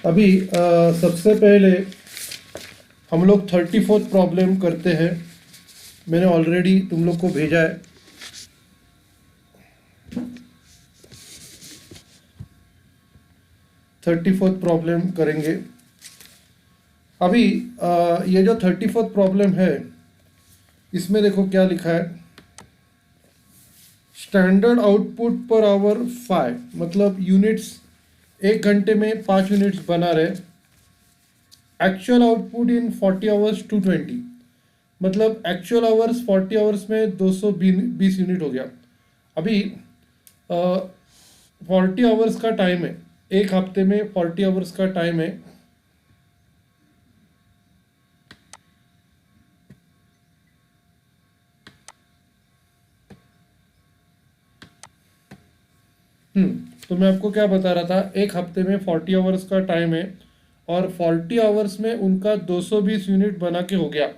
अभी सबसे पहले हम लोग 34th प्रॉब्लम करते हैं। मैंने ऑलरेडी तुम लोग को भेजा है। थर्टी फोर्थ प्रॉब्लम करेंगे। अभी ये जो 34th प्रॉब्लम है, इसमें देखो क्या लिखा है। स्टैंडर्ड आउटपुट पर आवर 5, मतलब यूनिट्स 1 घंटे में 5 यूनिट्स बना रहे। एक्चुअल आउटपुट इन 40 आवर्स 220, मतलब एक्चुअल आवर्स 40 आवर्स में 220 यूनिट हो गया। अभी 40 आवर्स का टाइम है, एक हफ्ते में 40 आवर्स का टाइम है। तो मैं आपको क्या बता रहा था, एक हफ्ते में 40 आवर्स का टाइम है और 40 आवर्स में उनका 220 यूनिट बना के हो गया।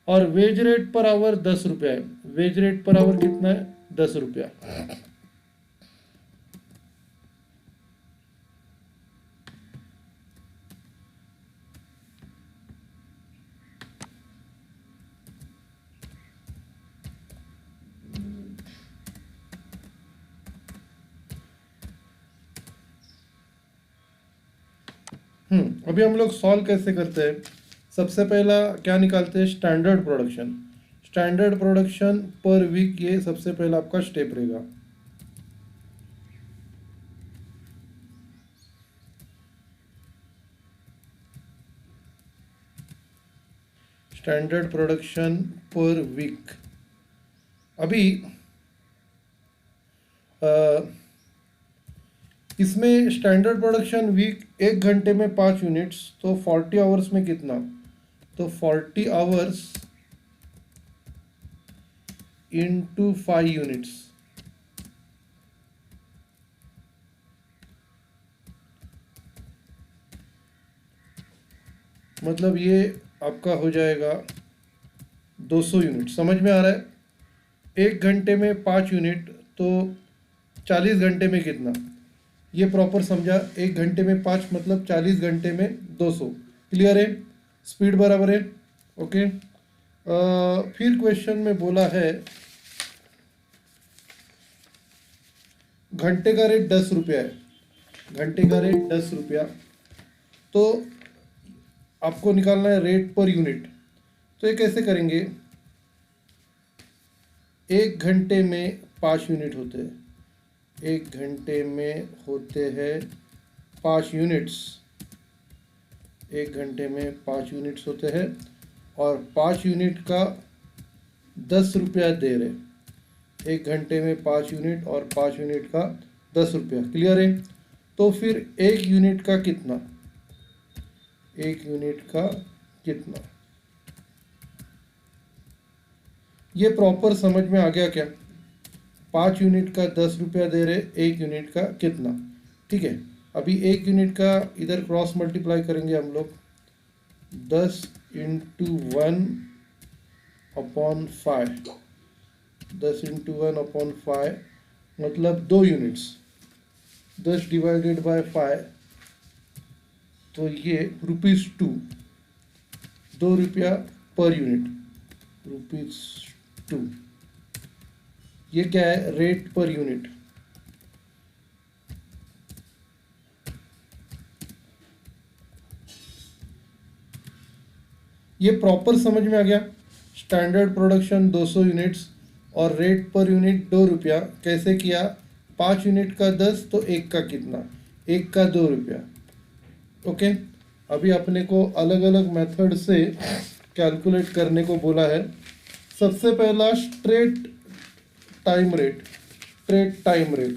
और वेज रेट पर आवर 10 रुपया है। वेज रेट पर आवर कितना है? 10 रुपया। अभी हम लोग सॉल्व कैसे करते हैं? सबसे पहला क्या निकालते हैं? Standard production. Standard production per week, ये सबसे पहला आपका स्टेप रहेगा। Standard production per week. अभी इसमें स्टैंडर्ड प्रोडक्शन वीक 1 घंटे में 5 यूनिट्स, तो 40 आवर्स में कितना? तो 40 आवर्स इंटू 5 यूनिट्स, मतलब ये आपका हो जाएगा 200 यूनिट। समझ में आ रहा है? 1 घंटे में 5 यूनिट, तो 40 घंटे में कितना? ये प्रॉपर समझा? 1 घंटे में 5 मतलब 40 घंटे में 200। क्लियर है? स्पीड बराबर है। ओके। फिर क्वेश्चन में बोला है घंटे का रेट 10 रुपया है। घंटे का रेट 10 रुपया, तो आपको निकालना है रेट पर यूनिट। तो ये कैसे करेंगे? 1 घंटे में 5 यूनिट होते हैं। 1 घंटे में होते हैं 5 यूनिट्स। 1 घंटे में 5 यूनिट्स होते हैं और 5 यूनिट का 10 रुपया दे रहे। 1 घंटे में 5 यूनिट और 5 यूनिट का 10 रुपया। क्लियर है? तो फिर 1 यूनिट का कितना? 1 यूनिट का कितना? ये प्रॉपर समझ में आ गया क्या? 5 यूनिट का 10 रुपया दे रहे, 1 यूनिट का कितना? ठीक है। अभी 1 यूनिट का इधर क्रॉस मल्टीप्लाई करेंगे हम लोग। 10 इंटू 1/5, 10 इंटू 1/5 मतलब 2 यूनिट्स। 10 डिवाइडेड बाय 5, तो ये ₹2। 2 रुपया पर यूनिट, ₹2। ये क्या है? Rate per unit. ये प्रॉपर समझ में आ गया? स्टैंडर्ड प्रोडक्शन 200 यूनिट्स और रेट पर यूनिट 2 रुपया। कैसे किया? 5 यूनिट का 10, तो एक का कितना? एक का 2 रुपया। ओके। अभी अपने को अलग अलग मेथड से कैलकुलेट करने को बोला है। सबसे पहला straight time rate. Straight time rate,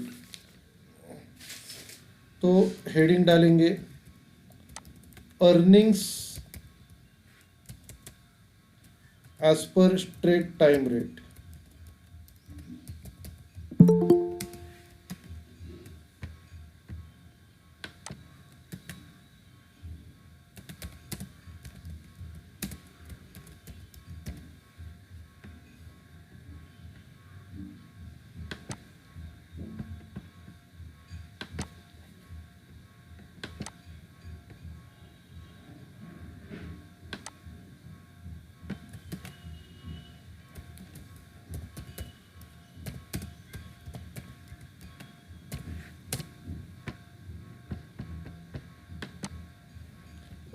तो हेडिंग डालेंगे earnings as per straight time rate.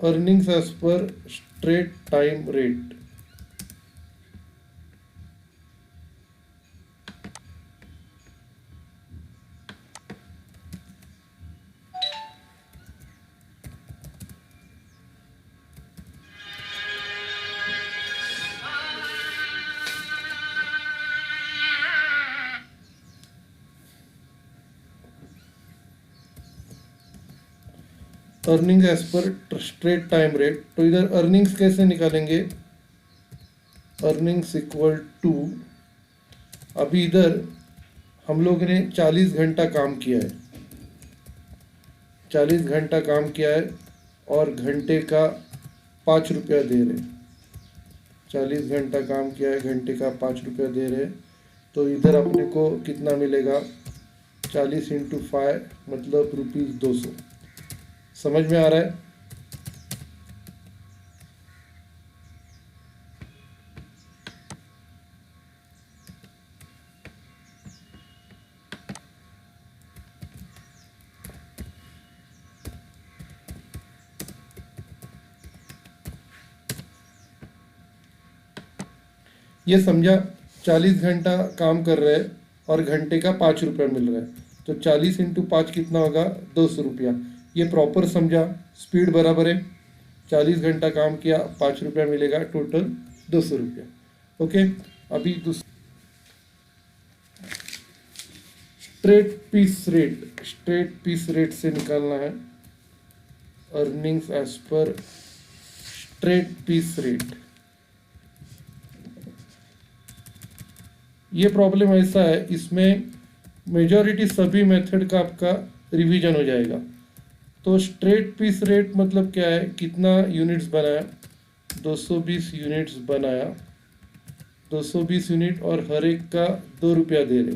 Earnings as per straight time rate. Earning as per straight time rate, तो इधर अर्निंग्स कैसे निकालेंगे? अर्निंग्स इक्वल टू, अभी इधर हम लोग ने 40 घंटा काम किया है, 40 घंटा काम किया है और घंटे का 5 रुपया दे रहे। 40 घंटा काम किया है, घंटे का 5 रुपया दे रहे, तो इधर अपने को कितना मिलेगा? 40 इंटू 5 मतलब ₹200। समझ में आ रहा है? ये समझा? 40 घंटा काम कर रहे हैं और घंटे का 5 रुपया मिल रहा है, तो 40 इंटू 5 कितना होगा? 200 रुपया। ये प्रॉपर समझा? स्पीड बराबर है, 40 घंटा काम किया, 5 रुपया मिलेगा, टोटल 200 रुपया। ओके, अभी स्ट्रेट पीस रेट से निकालना है earnings as per straight piece rate. ये प्रॉब्लम ऐसा है, इसमें मेजॉरिटी सभी मेथड का आपका रिवीजन हो जाएगा। तो स्ट्रेट पीस रेट मतलब क्या है? कितना यूनिट्स बनाया? 220 यूनिट्स बनाया, 220 यूनिट और हर एक का 2 रुपया दे रहे।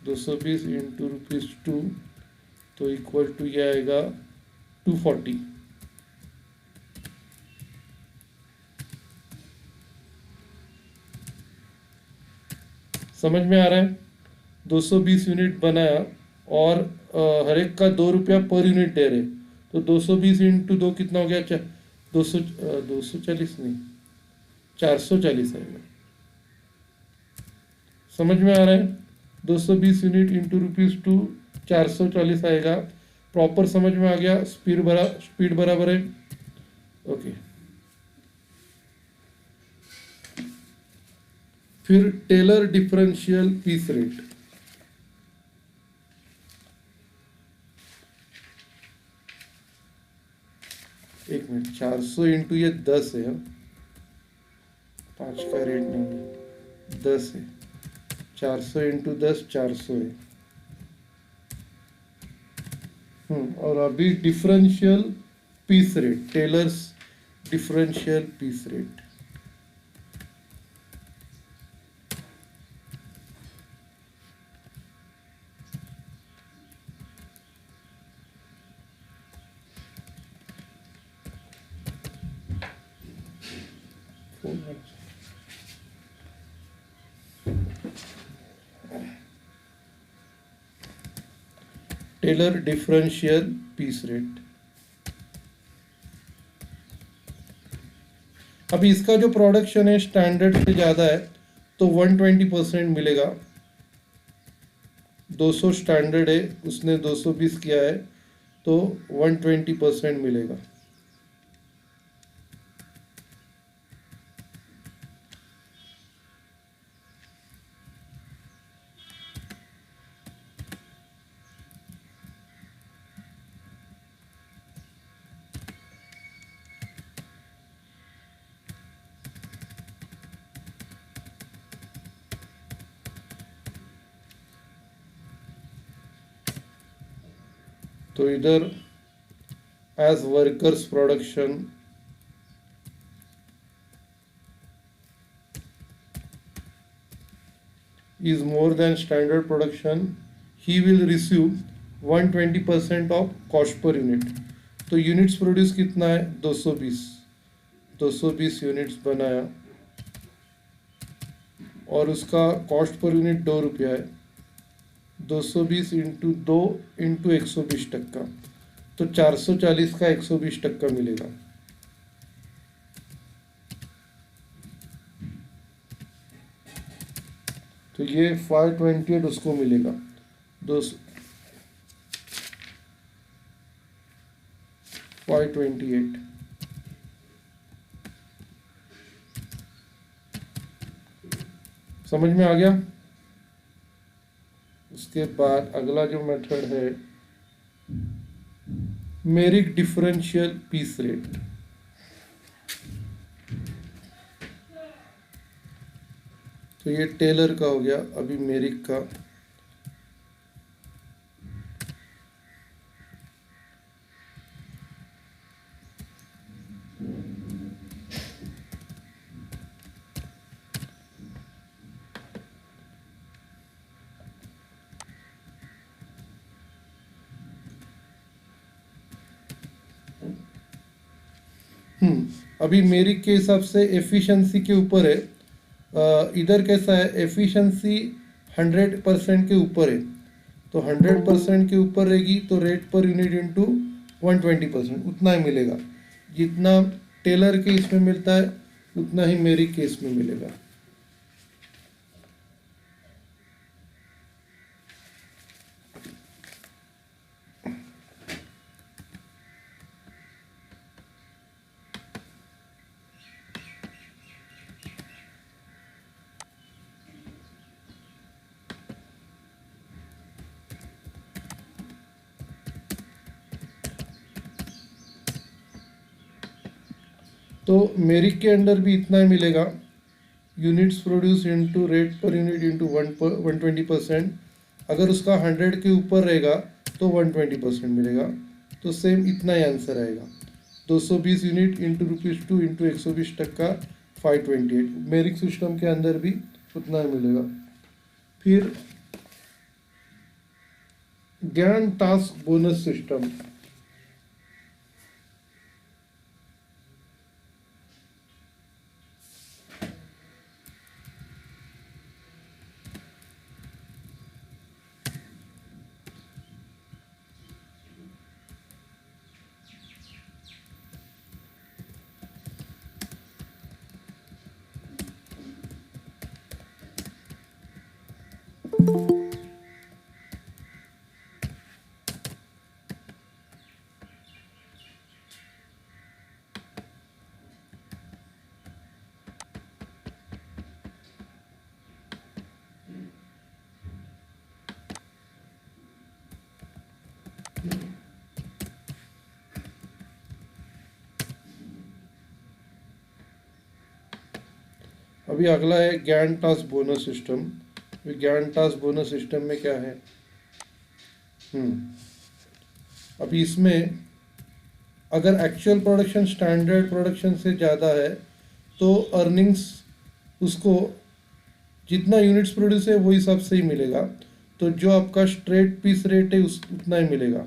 220 इंटू ₹2, तो इक्वल टू ये आएगा 240। समझ में आ रहा है? 220 यूनिट बनाया और हर एक का 2 रुपया पर यूनिट दे रहे, तो 220 इंटू 2 कितना हो गया? 240 नहीं, 440 आएगा। समझ में आ रहा है? 220 यूनिट इंटू ₹2 440 आएगा। प्रॉपर समझ में आ गया? स्पीड बराबर है। ओके, फिर टेलर डिफरेंशियल पीस रेट। एक मिनट, 400 इंटू ये 10 है, 5 का रेट नहीं है, 10 है, 400 इंटू 10 400 है। और अभी differential piece rate, Taylor's differential piece rate. Taylor differential piece rate. अभी इसका जो प्रोडक्शन है स्टैंडर्ड से ज़्यादा है तो 120% मिलेगा। 200 स्टैंडर्ड है, उसने 220 किया है तो 120% मिलेगा। तो इधर as workers production is more than standard production, he will receive 120% of cost per unit। तो यूनिट्स प्रोड्यूस कितना है? 220 यूनिट्स बनाया और उसका कॉस्ट पर यूनिट 2 रुपया है। 220 इंटू 2 इंटू 120 टक्का, तो 440 का 120% मिलेगा। तो ये 528 उसको मिलेगा। 528 समझ में आ गया। उसके बाद अगला जो मेथड है मेरिक डिफरेंशियल पीस रेट। तो ये टेलर का हो गया, अभी मेरिक का। अभी मेरिक के हिसाब से एफिशिएंसी के ऊपर है। इधर कैसा है, एफिशिएंसी 100% के ऊपर है। तो 100% के ऊपर रहेगी तो रेट पर यूनिट इंटू 120% उतना ही मिलेगा। जितना टेलर के इसमें मिलता है उतना ही मेरिक के इसमें मिलेगा। तो मेरिक के अंडर भी इतना ही मिलेगा, units produce into rate per unit into 120%। अगर उसका 100 के ऊपर रहेगा तो 120% मिलेगा। तो सेम इतना ही आंसर आएगा, 220 यूनिट इंटू ₹2 इंटू 120% 528। मेरिक सिस्टम के अंदर भी उतना ही मिलेगा। फिर ज्ञान टास्क बोनस सिस्टम। अभी अगला है ज्ञान टास्क बोनस सिस्टम। ज्ञान टास्क बोनस सिस्टम में क्या है, अभी इसमें अगर एक्चुअल प्रोडक्शन स्टैंडर्ड प्रोडक्शन से ज़्यादा है तो अर्निंग्स उसको जितना यूनिट्स प्रोड्यूस है वो हिसाब से ही मिलेगा। तो जो आपका स्ट्रेट पीस रेट है उस उतना ही मिलेगा।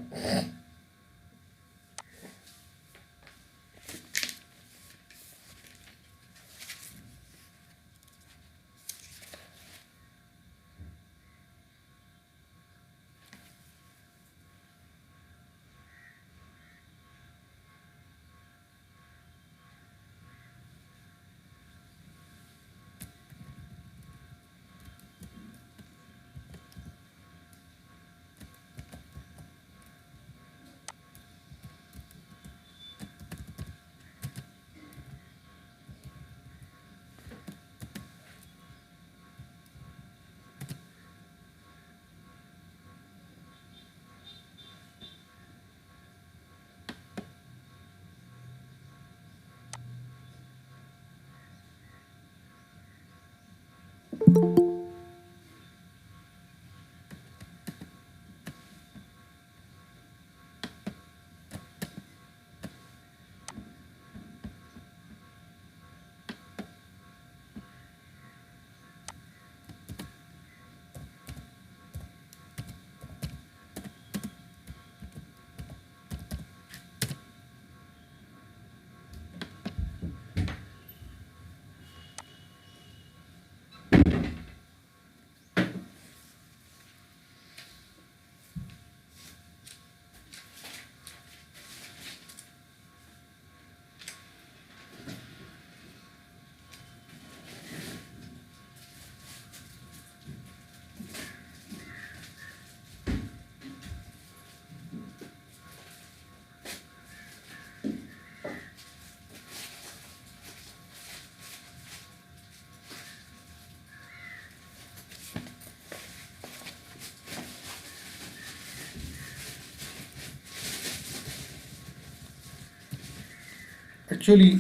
एक्चुअली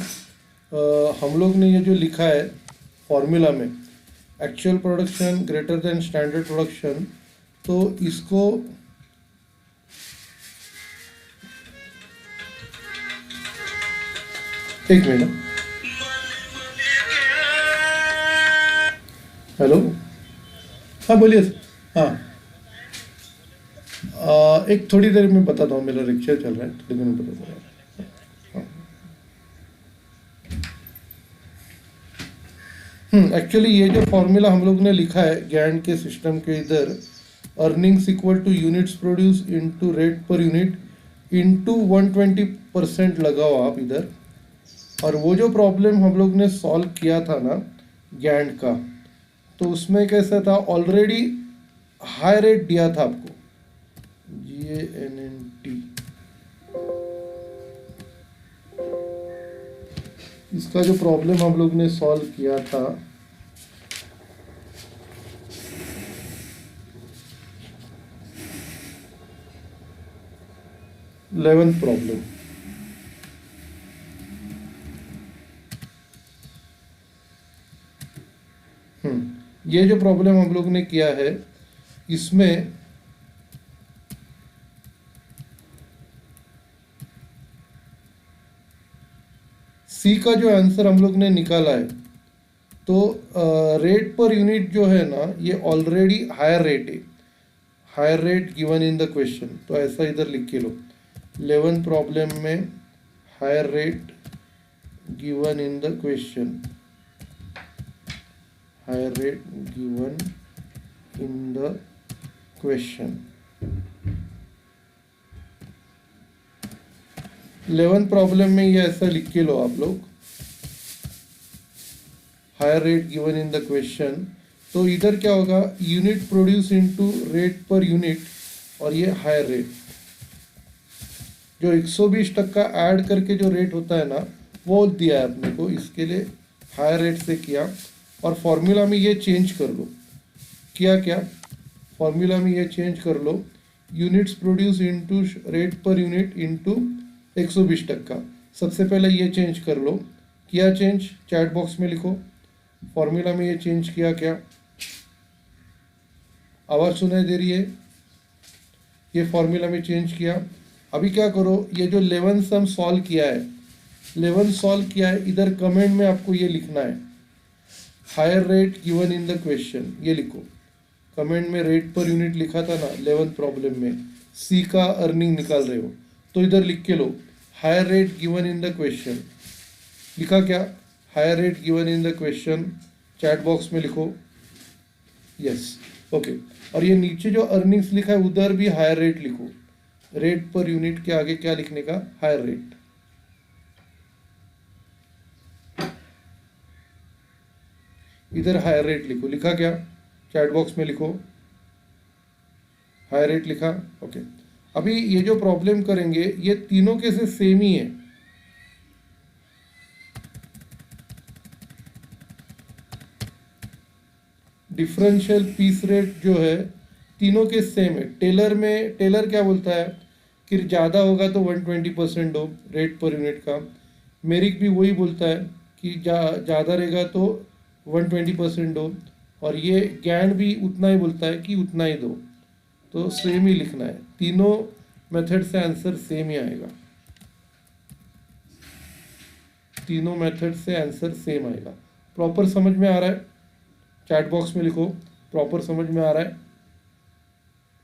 हम लोग ने ये जो लिखा है फॉर्मूला में, actual production greater than standard production, तो इसको एक मिनट, हेलो, हाँ बोलिए सर। हाँ, एक थोड़ी देर में बताता हूँ, मेरा रिक्शा चल रहा है, थोड़ी देर में बताता हूँ। एक्चुअली ये जो फॉर्मूला हम लोग ने लिखा है गैंड के सिस्टम के इधर, earnings equal two units produce into rate पर यूनिट इनटू 120% लगाओ आप इधर। और वो जो प्रॉब्लम हम लोग ने सॉल्व किया था ना गैंड का, तो उसमें कैसा था, ऑलरेडी हाई रेट दिया था आपको, GANNT, इसका जो प्रॉब्लम हम लोग ने सॉल्व किया था, इलेवेंथ प्रॉब्लम, ये जो प्रॉब्लम हम लोग ने किया है इसमें सी का जो आंसर हम लोग ने निकाला है, तो रेट पर यूनिट जो है ना ये ऑलरेडी हायर रेट है, higher rate given in the question, तो ऐसा इधर लिख के लो 11 प्रॉब्लम में higher rate given in the question, higher rate given in the question. 11 problem में ये ऐसा लिख के लो आप लोग, higher rate given in the question, तो इधर क्या होगा, यूनिट प्रोड्यूस इनटू रेट पर यूनिट, और ये हायर रेट, जो 120% ऐड करके जो रेट होता है ना वो दिया है अपने को, इसके लिए हायर रेट से किया। और फॉर्मूला में ये चेंज कर लो, किया क्या, फॉर्मूला में ये चेंज कर लो, यूनिट्स प्रोड्यूस इनटू रेट पर यूनिट इनटू 120%। सबसे पहले ये चेंज कर लो, किया चेंज, चैट बॉक्स में लिखो, फॉर्मूला में ये चेंज किया क्या, आवाज़ सुनाई दे रही है, ये फॉर्मूला में चेंज किया। अभी क्या करो, ये जो 11 सम सॉल्व किया है, 11 सॉल्व किया है, इधर कमेंट में आपको ये लिखना है higher rate given in the question, ये लिखो कमेंट में, रेट पर यूनिट लिखा था ना 11 प्रॉब्लम में, सी का अर्निंग निकाल रहे हो तो इधर लिख के लो higher rate given in the question, लिखा क्या, higher rate given in the question, chat box में लिखो यस, ओके। और ये नीचे जो अर्निंग्स लिखा है उधर भी हायर रेट लिखो, रेट पर यूनिट के आगे क्या लिखने का, हायर रेट। इधर हायर रेट लिखो, लिखा क्या, चैट बॉक्स में लिखो हायर रेट लिखा, ओके। अभी ये जो प्रॉब्लम करेंगे ये तीनों के से सेम ही है, डिफरेंशियल पीस रेट जो है तीनों के सेम है। टेलर में, टेलर क्या बोलता है कि ज़्यादा होगा तो 120% दो रेट पर यूनिट का, मेरिक भी वही बोलता है कि ज़्यादा रहेगा तो 120% दो, और ये गैंड भी उतना ही बोलता है कि उतना ही दो, तो सेम ही लिखना है, तीनों मेथड से आंसर सेम ही आएगा, तीनों मेथड से आंसर सेम आएगा। प्रॉपर समझ में आ रहा है, चैट बॉक्स में लिखो प्रॉपर समझ में आ रहा है,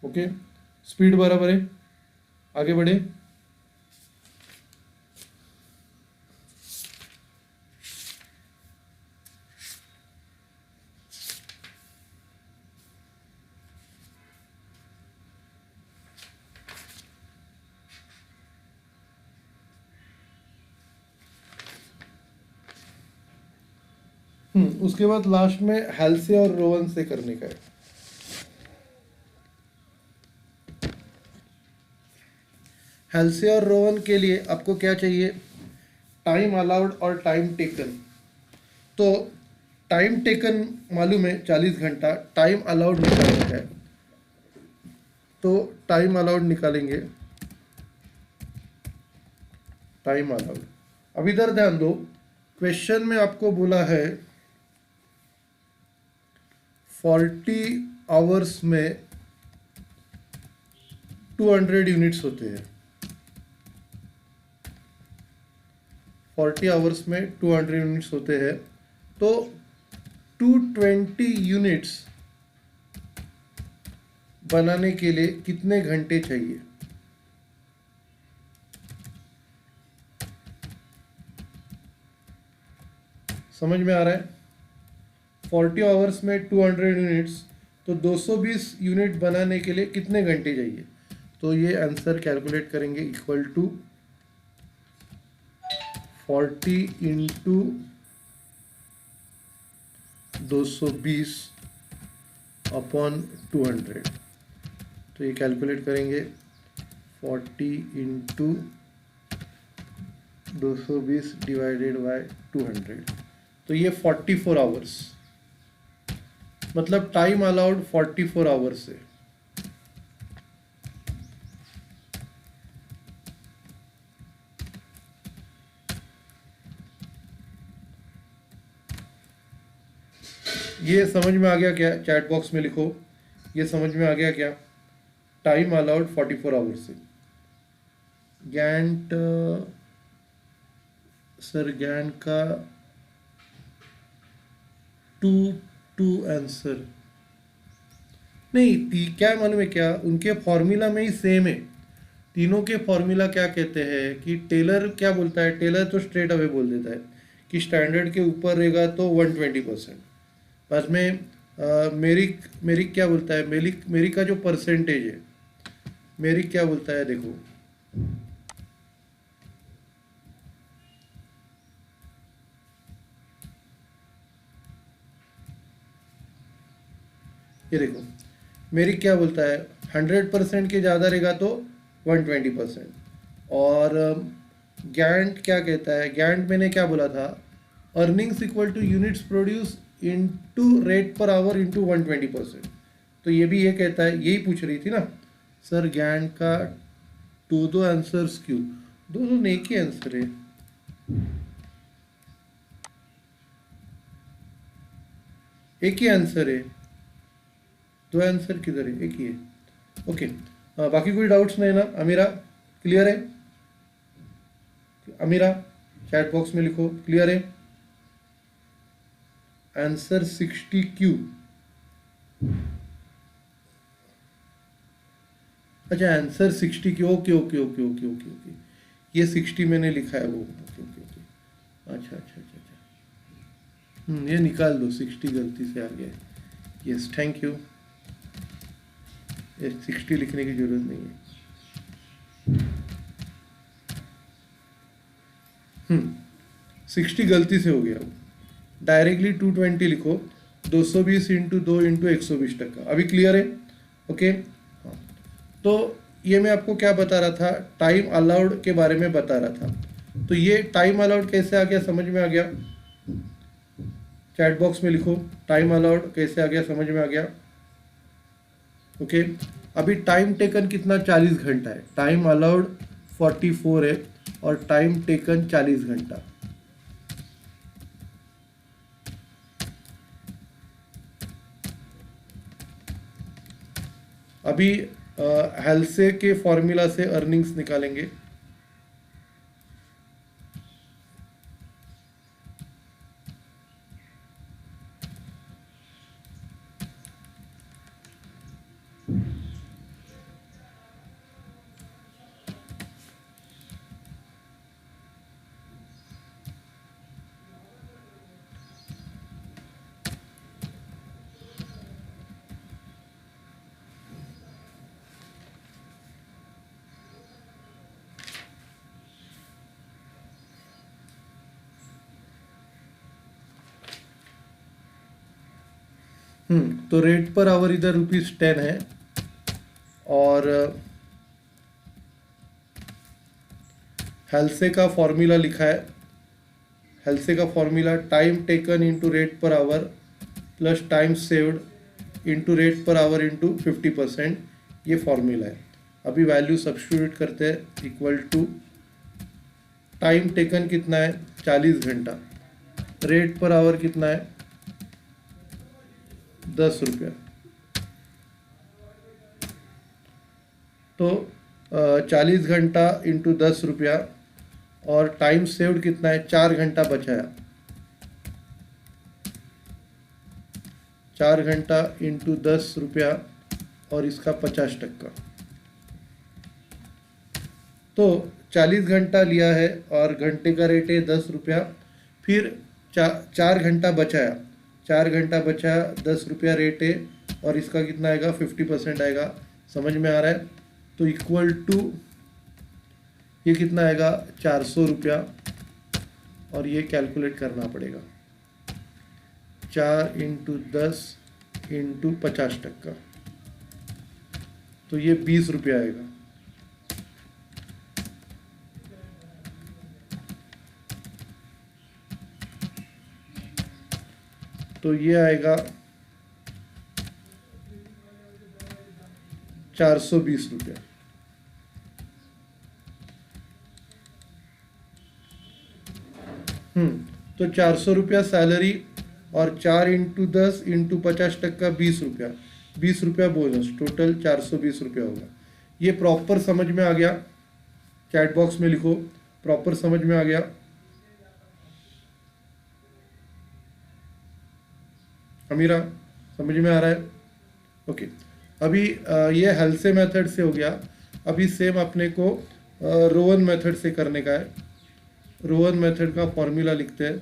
ओके। स्पीड बराबर है, आगे बढ़े। उसके बाद लास्ट में हेल्से और रोवन से करने का है। हेल्से और रोवन के लिए आपको क्या चाहिए, टाइम अलाउड और टाइम टेकन। तो टाइम टेकन मालूम है 40 घंटा, टाइम अलाउड निकालना है, तो टाइम अलाउड निकालेंगे, टाइम अलाउड। अब इधर ध्यान दो, क्वेश्चन में आपको बोला है 40 आवर्स में 200 यूनिट्स होते हैं। 40 आवर्स में 200 यूनिट्स होते हैं, तो 220 यूनिट्स बनाने के लिए कितने घंटे चाहिए? समझ में आ रहा है? 40 आवर्स में 200 यूनिट्स, तो 220 यूनिट बनाने के लिए कितने घंटे चाहिए? तो ये आंसर कैलकुलेट करेंगे, इक्वल टू 40 इंटू 220 अपॉन 200। तो ये कैलकुलेट करेंगे 40 इंटू 220 डिवाइडेड बाय 200, तो ये 44 आवर्स, मतलब टाइम अलाउड 44 आवर्स है। ये समझ में आ गया क्या? चैट बॉक्स में लिखो, ये समझ में आ गया क्या? टाइम अलाउड 44 आवर्स है। गैंट सर, गैंट का टू आंसर नहीं, क्या मालूम है क्या, उनके फॉर्मूला में ही सेम है। तीनों के फॉर्मूला क्या कहते हैं कि टेलर क्या बोलता है, टेलर तो स्ट्रेट अवे बोल देता है कि स्टैंडर्ड के ऊपर रहेगा तो 120%। बाद में मेरिक क्या बोलता है, मेरिक का जो परसेंटेज है, मेरिक क्या बोलता है देखो, ये देखो मेरिक क्या बोलता है, 100% के ज़्यादा रहेगा तो 120%। और गैंट क्या कहता है, गैंट मैंने क्या बोला था, earnings equal two units produce into rate per hour into 120%। तो ये भी ये कहता है, यही पूछ रही थी ना सर, गैंट का दो आंसर्स क्यों? दोनों एक ही आंसर है। एक ही आंसर है, दो आंसर किधर है? एक ही है। ओके, बाकी कोई डाउट्स नहीं ना? अमीरा क्लियर है? अमीरा चैट बॉक्स में लिखो क्लियर है। Answer 60 Q. अच्छा, answer 60 Q. Okay okay okay okay okay okay, ये 60 मैंने लिखा है वो। ओके ओके ओके, अच्छा अच्छा अच्छा अच्छा, ये निकाल दो, 60 गलती से आ गया। Yes, thank you. 60 लिखने की जरूरत नहीं है। 60 गलती से हो गया, डायरेक्टली 220 लिखो, 220 इंटू 2 इंटू 120 टका। अभी क्लियर है? ओके हाँ, तो ये मैं आपको क्या बता रहा था, टाइम अलाउड के बारे में बता रहा था। तो ये टाइम अलाउड कैसे आ गया, समझ में आ गया? चैट बॉक्स में लिखो, टाइम अलाउड कैसे आ गया, समझ में आ गया? ओके, अभी टाइम टेकन कितना, 40 घंटा है। टाइम अलाउड 44 है और टाइम टेकन 40 घंटा। अभी हेल्से के फॉर्मूला से अर्निंग्स निकालेंगे। तो रेट पर आवर इधर ₹10 है, और हेल्से का फॉर्मूला लिखा है। हेल्से का formula time taken into rate per hour plus time saved into rate per hour into 50%, ये फॉर्मूला है। अभी वैल्यू सब्स्टिट्यूट करते हैं, इक्वल टू टाइम टेकन कितना है 40 घंटा, रेट पर आवर कितना है 10 रुपया। तो 40 घंटा इंटू 10 रुपया और टाइम सेव्ड कितना है 4 घंटा बचाया, 4 घंटा इंटू 10 रुपया और इसका 50%। तो 40 घंटा लिया है और घंटे का रेट है 10 रुपया, फिर 4 घंटा बचाया, 4 घंटा बचाया 10 रुपया रेट है और इसका कितना आएगा 50% आएगा। समझ में आ रहा है? तो इक्वल टू ये कितना आएगा 400 रुपया और ये कैलकुलेट करना पड़ेगा 4 इंटू 10 इंटू 50%, तो ये 20 रुपया आएगा। तो ये आएगा 420 रुपया। तो 400 रुपया सैलरी और 4 इंटू 10 इंटू 50% 20 रुपया, 20 रुपया बोनस, टोटल 420 रुपया होगा। ये प्रॉपर समझ में आ गया? चैट बॉक्स में लिखो प्रॉपर समझ में आ गया। अमीरा समझ में आ रहा है? ओके। अभी ये हेल्से मेथड से हो गया। अभी सेम अपने को रोवन मेथड से करने का है। रोवन मेथड का फॉर्मूला लिखते हैं।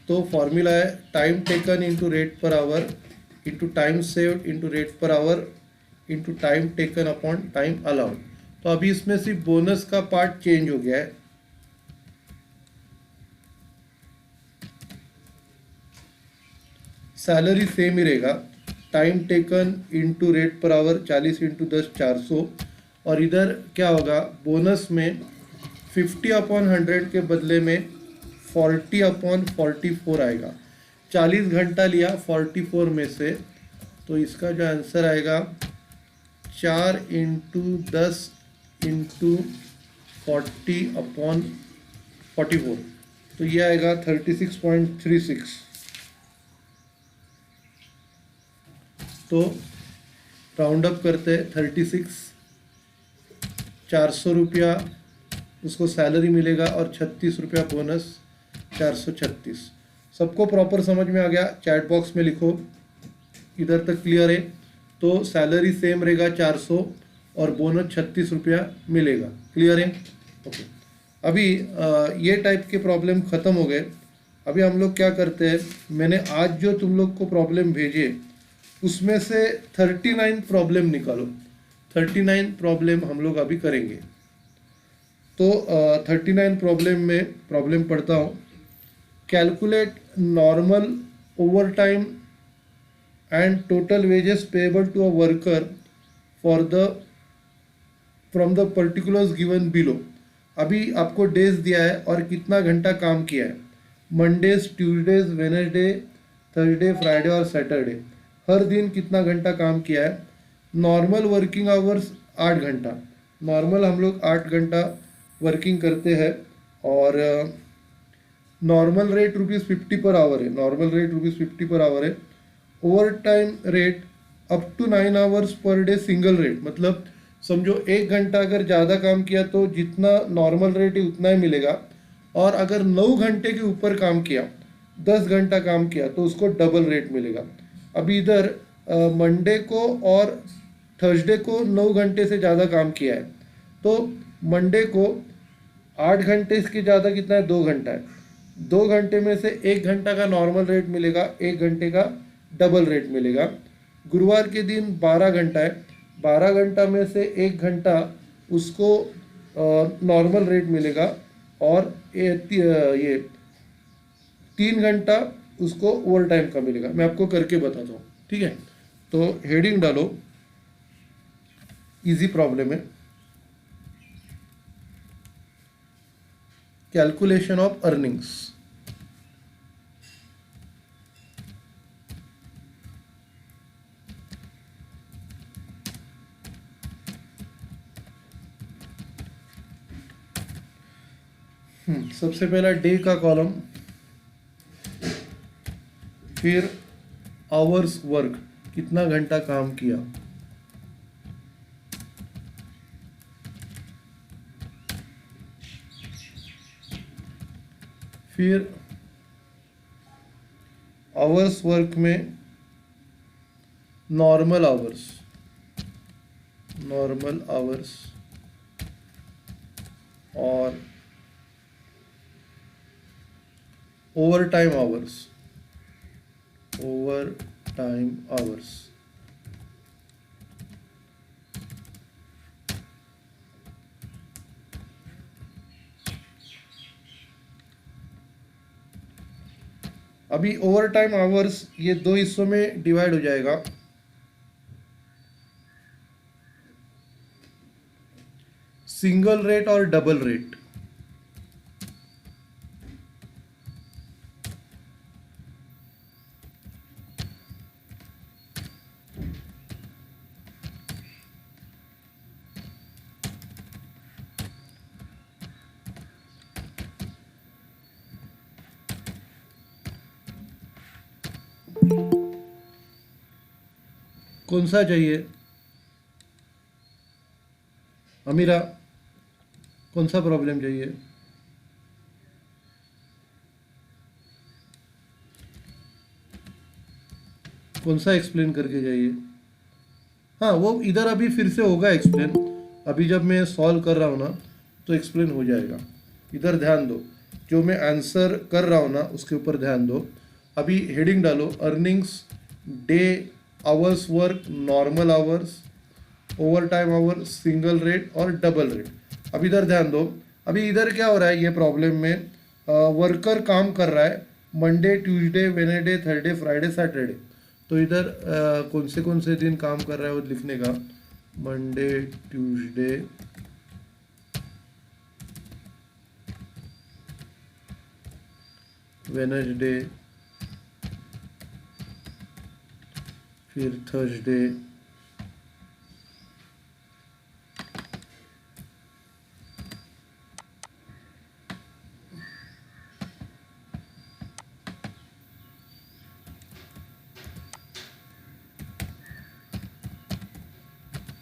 तो फॉर्मूला है time taken into rate per hour into time saved into rate per hour into time taken upon time allowed. तो अभी इसमें सिर्फ बोनस का पार्ट चेंज हो गया है। सैलरी सेम ही रहेगा, time taken into rate per hour 40 into 10 400, और इधर क्या होगा बोनस में 50 अपॉन 100 के बदले में 40 अपॉन 44 आएगा। 40 घंटा लिया 44 में से, तो इसका जो आंसर आएगा 4 इंटू 10 इंटू 40 अपॉन 44, तो ये आएगा 36.36। तो राउंड अप करते हैं 36, 400 रुपया उसको सैलरी मिलेगा और 36 रुपया बोनस, 436। सबको प्रॉपर समझ में आ गया? चैट बॉक्स में लिखो इधर तक क्लियर है? तो सैलरी सेम रहेगा 400 और बोनस 36 रुपया मिलेगा। क्लियर है? ओके। अभी ये टाइप के प्रॉब्लम ख़त्म हो गए। अभी हम लोग क्या करते हैं, मैंने आज जो तुम लोग को प्रॉब्लम भेजे उसमें से 39 प्रॉब्लम निकालो। 39 प्रॉब्लम हम लोग अभी करेंगे। तो 39 प्रॉब्लम में प्रॉब्लम पढ़ता हूँ। Calculate normal overtime and total wages payable to a worker for the from the particulars given below. अभी आपको डेज दिया है और कितना घंटा काम किया है, Mondays, Tuesdays, Wednesday, Thursday, Friday और सैटरडे, हर दिन कितना घंटा काम किया है। नॉर्मल वर्किंग आवर्स 8 घंटा, नॉर्मल हम लोग 8 घंटा वर्किंग करते हैं और नॉर्मल रेट ₹50 पर आवर है, नॉर्मल रेट ₹50 पर आवर है। Overtime rate up to 9 hours per day single rate, मतलब समझो 1 घंटा अगर ज़्यादा काम किया तो जितना नॉर्मल रेट है उतना ही मिलेगा, और अगर 9 घंटे के ऊपर काम किया, 10 घंटा काम किया तो उसको डबल रेट मिलेगा। अभी इधर मंडे को और थर्सडे को 9 घंटे से ज़्यादा काम किया है, तो मंडे को 8 घंटे के ज़्यादा कितना है, 2 घंटा है। 2 घंटे में से 1 घंटा का नॉर्मल रेट मिलेगा, 1 घंटे का डबल रेट मिलेगा। गुरुवार के दिन 12 घंटा है, 12 घंटा में से 1 घंटा उसको नॉर्मल रेट मिलेगा और ये 3 घंटा उसको ओवर टाइम का मिलेगा। मैं आपको करके बताता हूँ, ठीक है? तो हेडिंग डालो, इजी प्रॉब्लम है। Calculation of earnings. सबसे पहला डे का कॉलम, फिर आवर्स वर्क, कितना घंटा काम किया, फिर आवर्स वर्क में नॉर्मल आवर्स, और ओवर टाइम आवर्स। अभी ओवर टाइम आवर्स ये दो हिस्सों में डिवाइड हो जाएगा। सिंगल रेट और डबल रेट। कौन सा चाहिए अमीरा, कौन सा प्रॉब्लम चाहिए? कौन सा एक्सप्लेन करके चाहिए? हाँ वो इधर अभी फिर से होगा एक्सप्लेन, अभी जब मैं सॉल्व कर रहा हूँ ना तो एक्सप्लेन हो जाएगा। इधर ध्यान दो, जो मैं आंसर कर रहा हूँ ना उसके ऊपर ध्यान दो। अभी हेडिंग डालो, earnings, day, hours work, normal hours, over time hours, single rate और डबल रेट। अब इधर ध्यान दो, अभी इधर क्या हो रहा है ये प्रॉब्लम में, वर्कर काम कर रहा है Monday, Tuesday, Wednesday, Thursday, Friday, Saturday. तो इधर कौन से दिन काम कर रहा है वो लिखने का, मंडे, ट्यूसडे, वेनेसडे, फिर थर्सडे,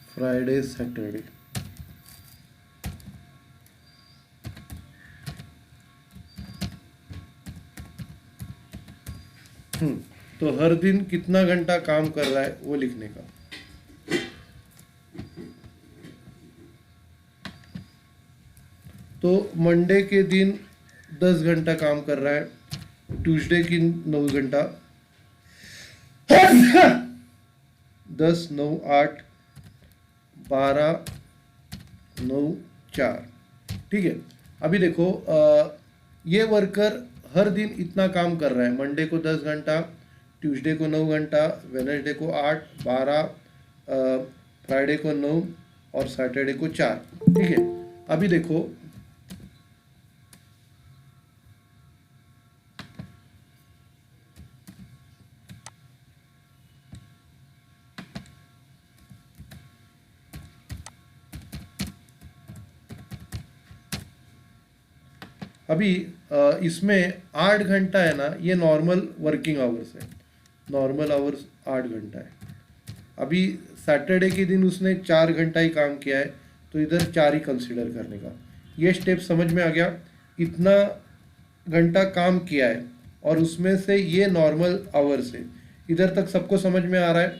फ्राइडे, सैटरडे। तो हर दिन कितना घंटा काम कर रहा है वो लिखने का। तो मंडे के दिन 10 घंटा काम कर रहा है, ट्यूसडे की 9 घंटा, 10, 9, 8, 12, 9, 4। ठीक है, अभी देखो ये वर्कर हर दिन इतना काम कर रहा है, मंडे को 10 घंटा, ट्यूसडे को 9 घंटा, वेडनेसडे को 8, 12, फ्राइडे को 9 और सैटरडे को 4। ठीक है, अभी देखो अभी इसमें 8 घंटा है ना, ये नॉर्मल वर्किंग आवर्स है, नॉर्मल आवर्स 8 घंटा है। अभी सैटरडे के दिन उसने 4 घंटा ही काम किया है, तो इधर 4 ही कंसिडर करने का। ये स्टेप समझ में आ गया, इतना घंटा काम किया है और उसमें से ये नॉर्मल आवर्स है। इधर तक सबको समझ में आ रहा है?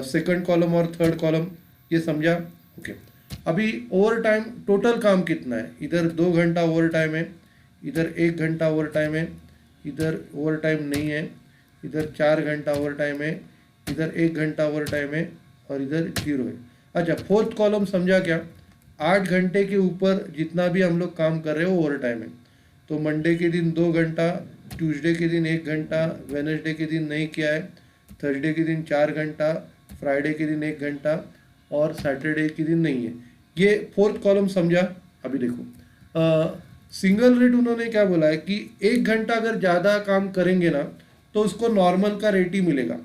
सेकंड कॉलम और थर्ड कॉलम ये समझा? ओके। अभी ओवर टाइम टोटल काम कितना है, इधर 2 घंटा ओवर टाइम है, इधर 1 घंटा ओवर टाइम है, इधर ओवर टाइम नहीं है, इधर 4 घंटा ओवर टाइम है, इधर 1 घंटा ओवर टाइम है और इधर 0 है। अच्छा, फोर्थ कॉलम समझा क्या? 8 घंटे के ऊपर जितना भी हम लोग काम कर रहे हो ओवर टाइम है। तो मंडे के दिन 2 घंटा, ट्यूसडे के दिन 1 घंटा, वेडनेसडे के दिन नहीं किया है, थर्सडे के दिन 4 घंटा, फ्राइडे के दिन 1 घंटा और सैटरडे के दिन नहीं है। ये फोर्थ कॉलम समझा? अभी देखो, सिंगल रेट उन्होंने क्या बोला है कि 1 घंटा अगर ज़्यादा काम करेंगे ना तो उसको नॉर्मल का रेट ही मिलेगा,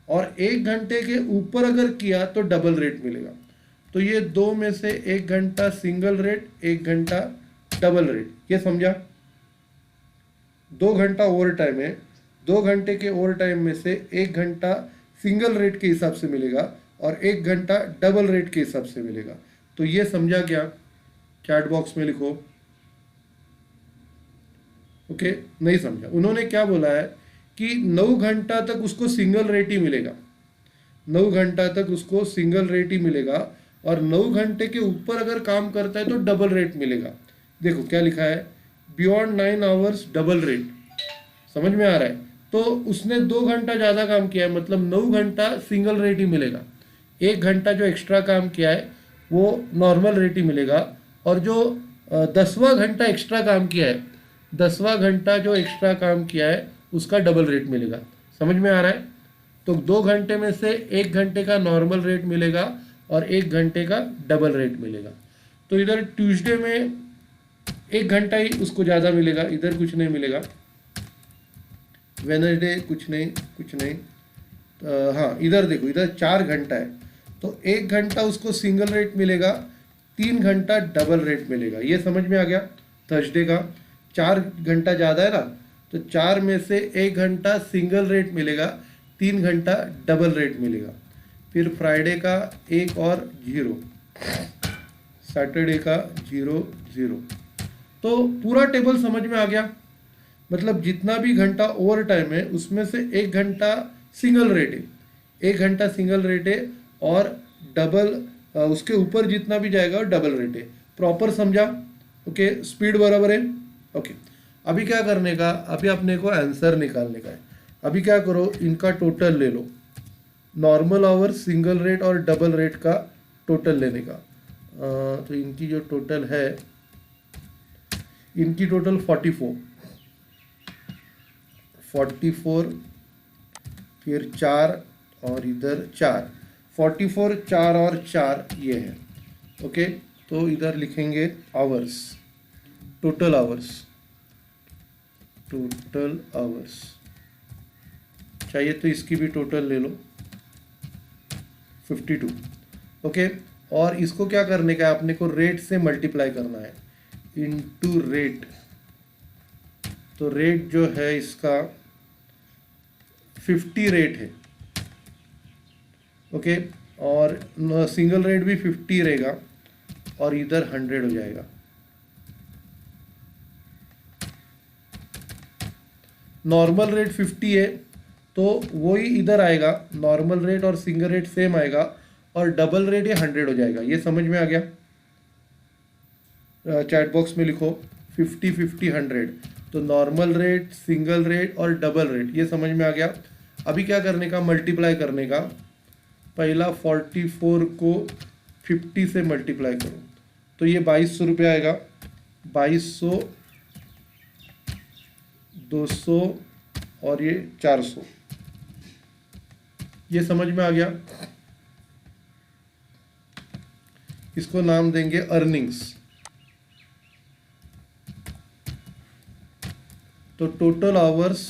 और 1 घंटे के ऊपर अगर किया तो डबल रेट मिलेगा। तो ये दो में से 1 घंटा सिंगल रेट, 1 घंटा डबल रेट, ये समझा। 2 घंटा ओवर टाइम है, 2 घंटे के ओवर टाइम में से 1 घंटा सिंगल रेट के हिसाब से मिलेगा और 1 घंटा डबल रेट के हिसाब से मिलेगा। तो ये समझा क्या? चैट बॉक्स में लिखो। ओके, नहीं समझा। उन्होंने क्या बोला है कि 9 घंटा तक उसको सिंगल रेट ही मिलेगा, 9 घंटा तक उसको सिंगल रेट ही मिलेगा, और 9 घंटे के ऊपर अगर काम करता है तो डबल रेट मिलेगा। देखो क्या लिखा है, बियॉन्ड 9 आवर्स डबल रेट। समझ में आ रहा है? तो उसने 2 घंटा ज़्यादा काम किया है, मतलब 9 घंटा सिंगल रेट ही मिलेगा, 1 घंटा जो एक्स्ट्रा काम किया है वो नॉर्मल रेट ही मिलेगा, और जो 10वां घंटा एक्स्ट्रा काम किया है, 10वां घंटा जो एक्स्ट्रा काम किया है उसका डबल रेट मिलेगा। समझ में आ रहा है? तो 2 घंटे में से 1 घंटे का नॉर्मल रेट मिलेगा और 1 घंटे का डबल रेट मिलेगा। तो इधर ट्यूसडे में 1 घंटा ही उसको ज़्यादा मिलेगा, इधर कुछ नहीं मिलेगा। वेनसडे कुछ नहीं, कुछ नहीं। हाँ, इधर देखो, इधर 4 घंटा है, तो 1 घंटा उसको सिंगल रेट मिलेगा, 3 घंटा डबल रेट मिलेगा। ये समझ में आ गया? थर्सडे का 4 घंटा ज़्यादा है ना, तो 4 में से 1 घंटा सिंगल रेट मिलेगा, 3 घंटा डबल रेट मिलेगा। फिर फ्राइडे का 1 और 0, सैटरडे का 0 0। तो पूरा टेबल समझ में आ गया। मतलब जितना भी घंटा ओवर टाइम है उसमें से 1 घंटा सिंगल रेट है, 1 घंटा सिंगल रेट है, और डबल उसके ऊपर जितना भी जाएगा डबल रेट है। प्रॉपर समझा? ओके, स्पीड बराबर है। ओके, अभी क्या करने का, अभी अपने को आंसर निकालने का है। अभी क्या करो, इनका टोटल ले लो, नॉर्मल आवर, सिंगल रेट और डबल रेट का टोटल लेने का। तो इनकी जो टोटल है, इनकी टोटल 44, फिर 4 और इधर 4, 44, 4 और 4 ये है। ओके, तो इधर लिखेंगे hours, total hours, total hours चाहिए तो इसकी भी टोटल ले लो, 52। ओके, और इसको क्या करने का है, अपने को रेट से मल्टीप्लाई करना है, इनटू रेट। तो रेट जो है इसका 50 रेट है। ओके, और सिंगल रेट भी 50 रहेगा, और इधर 100 हो जाएगा। नॉर्मल रेट 50 है तो वही इधर आएगा, नॉर्मल रेट और सिंगल रेट सेम आएगा, और डबल रेट ये 100 हो जाएगा। ये समझ में आ गया? चैट बॉक्स में लिखो 50 50 100। तो नॉर्मल रेट, सिंगल रेट और डबल रेट, ये समझ में आ गया। अभी क्या करने का, मल्टीप्लाई करने का। पहला 44 को 50 से मल्टीप्लाई करो तो ये 2200 रुपये आएगा, 2200, 200 और ये 400। ये समझ में आ गया? इसको नाम देंगे अर्निंग्स। तो टोटल आवर्स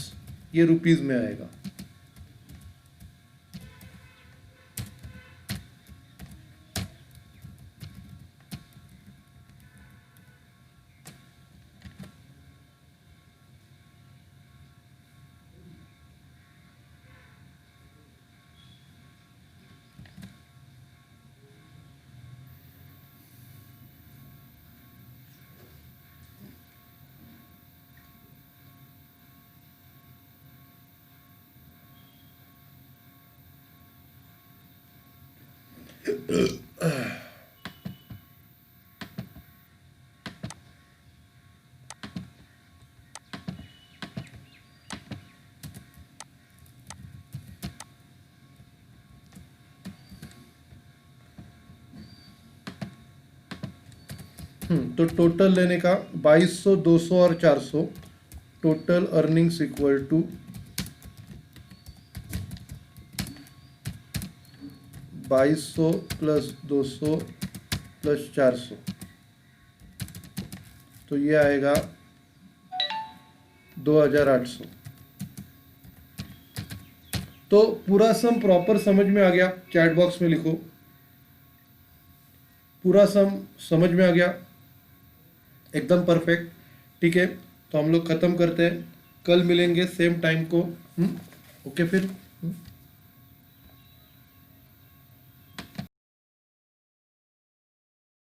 ये रुपीस में आएगा। तो टोटल लेने का 2200, 200 और 400। Total earnings equal to 2200 plus 200 plus 400। तो ये आएगा 2800। तो पूरा सम प्रॉपर समझ में आ गया, चैट बॉक्स में लिखो पूरा सम समझ में आ गया, एकदम परफेक्ट। ठीक है, तो हम लोग ख़त्म करते हैं, कल मिलेंगे सेम टाइम को। ओके फिर।